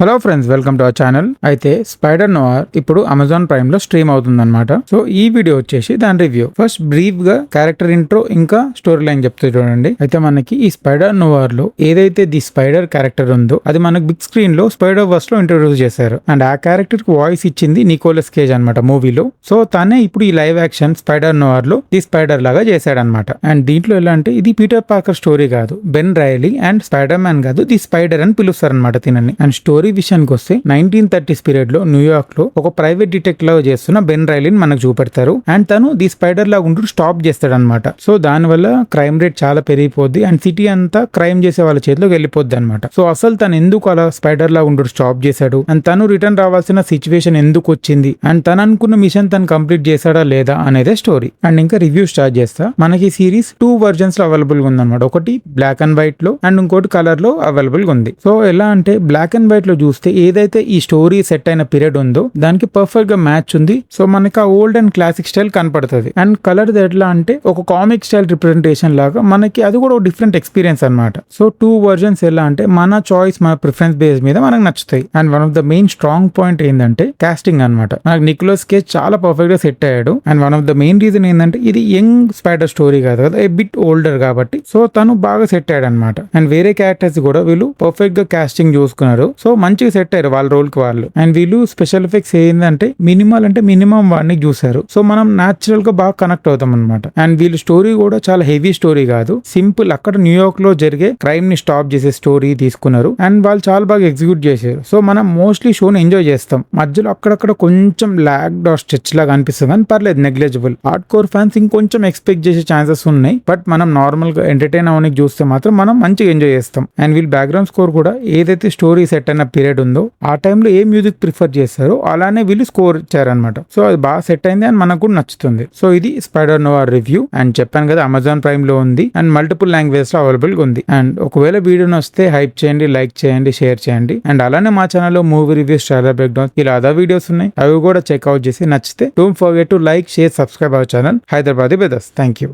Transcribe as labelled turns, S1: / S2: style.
S1: Hello friends, welcome to our channel. అయితే spider noir ఇప్పుడు Amazon prime లో stream అవుతుందన్నమాట. సో ఈ వీడియో వచ్చేసి దాని రివ్యూ. ఫస్ట్ బ్రీఫ్ గా క్యారెక్టర్ ఇంట్రో ఇంకా స్టోరీ లైన్ చెప్తే చూడండి. అయితే మనకి ఈ స్పైడర్ నోవార్ లో ఏదైతే ది స్పైడర్ క్యారెక్టర్ ఉందో అది మనకి బిగ్ స్క్రీన్ లో స్పైడర్ వర్స్ లో ఇంట్రొడ్యూస్ చేశారు. అండ్ ఆ క్యారెక్టర్ కి వాయిస్ ఇచ్చింది నికోలస్ కేజ్ అనమాట మూవీలో. సో తనే ఇప్పుడు ఈ లైవ్ యాక్షన్ స్పైడర్ నోవార్ లో ది స్పైడర్ లాగా చేశాడనమాట. అండ్ దీంట్లో ఎలా అంటే ఇది పీటర్ పార్కర్ స్టోరీ కాదు, Ben Riley and spider man కాదు, ది స్పైడర్ అని పిలుస్తారనమాట తినని. అండ్ స్టోరీ విషయానికి వస్తే 1930s పీరియడ్ లో న్యూయార్క్ లో ఒక ప్రైవేట్ డిటెక్టివ్ లాగా చేస్తున్న బెన్ రైలీని మనకు చూపెడతారు. అండ్ తను ది స్పైడర్ లాగా ఉంటూ స్టాప్ చేస్తాడనమాట. సో దాని వల్ల క్రైమ్ రేట్ చాలా పెరిగిపోద్ది అండ్ సిటీ అంతా క్రైమ్ చేసే వాళ్ళ చేతిలోకి వెళ్ళిపోద్ది అనమాట. సో అసలు తను ఎందుకు అలా స్పైడర్ లాగా ఉంటూ స్టాప్ చేశాడు అండ్ తను రిటర్న్ రావాల్సిన సిచ్యువేషన్ ఎందుకు వచ్చింది అండ్ తను అనుకున్న మిషన్ తను కంప్లీట్ చేశాడా లేదా అనేదే స్టోరీ. అండ్ ఇంకా రివ్యూ స్టార్ట్ చేస్తా. మనకి సిరీస్ 2 versions లో అవైలబుల్ గా ఉందన్నమాట. ఒకటి బ్లాక్ అండ్ వైట్ లో అండ్ ఇంకోటి కలర్ లో అవైలబుల్ గా ఉంది. సో ఎలా అంటే బ్లాక్ అండ్ వైట్ లో చూస్తే ఏదైతే ఈ స్టోరీ సెట్ అయిన పీరియడ్ ఉందో దానికి పర్ఫెక్ట్ గా మ్యాచ్ ఉంది. సో మనకి ఆ ఓల్డ్ అండ్ క్లాసిక్ స్టైల్ కనపడుతుంది. అండ్ కలర్ ఎట్లా అంటే ఒక కామిక్ స్టైల్ రిప్రజెంటేషన్ లాగా మనకి అది కూడా ఒక డిఫరెంట్ ఎక్స్పీరియన్స్ అనమాట. సో 2 versions ఎలా అంటే మన చాయిస్ మన ప్రిఫరెన్స్ బేస్ మీద మనకు నచ్చుతాయి. And one of the main strong point ఏంటంటే కాస్టింగ్ అనమాట. మనకు నికోలస్ కేజ్ చాలా పర్ఫెక్ట్ గా సెట్ అయ్యాడు. And one of the main reason ఏంటంటే ఇది యంగ్ స్పైడర్ స్టోరీ కాదు కదా, ఏ బిట్ ఓల్డర్ కాబట్టి సో తను బాగా సెట్ అయ్యాడు అనమాట. అండ్ వేరే క్యారెక్టర్స్ కూడా వీళ్ళు పర్ఫెక్ట్ గా కాస్టింగ్ చూసుకున్నారు. సో మంచిగా సెట్ అయ్యారు వాళ్ళ రోల్ కి వాళ్ళు. అండ్ వీళ్ళు స్పెషల్ ఎఫెక్ట్స్ ఏంటంటే మినిమం వాడిని చూసారు. సో మనం న్యాచురల్ గా బాగా కనెక్ట్ అవుతాం అనమాట. అండ్ వీళ్ళు స్టోరీ కూడా చాలా హెవీ స్టోరీ కాదు, సింపుల్ అక్కడ న్యూయార్క్ లో జరిగే క్రైమ్ ని స్టాప్ చేసే స్టోరీ తీసుకున్నారు. అండ్ వాళ్ళు చాలా బాగా ఎగ్జిక్యూట్ చేశారు. సో మనం మోస్ట్లీ షోని ఎంజాయ్ చేస్తాం. మధ్యలో అక్కడక్కడ కొంచెం లాగ్ స్ట్రెచ్ లాగా అనిపిస్తుంది కానీ పర్లేదు, నెగ్లెజిబుల్. హార్డ్ కోర్ ఫ్యాన్స్ ఇంకొంచెం ఎక్స్పెక్ట్ చేసే ఛాన్సెస్ ఉన్నాయి. బట్ మనం నార్మల్ గా ఎంటర్టైన్ అవడానికి చూస్తే మాత్రం మనం మంచిగా ఎంజాయ్ చేస్తాం. అండ్ వీళ్ళు బ్యాక్గ్రౌండ్ స్కోర్ కూడా ఏదైతే స్టోరీ సెట్ అయిన పీరియడ్ ఉందో ఆ టైంలో ఏ మ్యూజిక్ ప్రిఫర్ చేస్తారో అలానే వీళ్ళు స్కోర్ ఇచ్చారనమాట. సో అది బాగా సెట్ అయింది అండ్ మనకు కూడా నచ్చుతుంది. సో ఇది స్పైడర్ నోవార్ రివ్యూ. అండ్ చెప్పాను కదా అమెజాన్ ప్రైమ్ లో ఉంది అండ్ మల్టిపుల్ లాంగ్వేజ్ లో అవైలబుల్ గా ఉంది. అండ్ ఒకవేళ వీడియో వస్తే హైప్ చేయండి, లైక్ చేయండి, షేర్ చేయండి. అండ్ అలానే మా ఛానల్లో movie reviews, trailer break down ఇలా అదర్ వీడియోస్ ఉన్నాయి, అవి కూడా చెక్అవుట్ చేసి నచ్చితే don't forget to like, share, subscribe our channel Hyderabadi brothers. Thank you.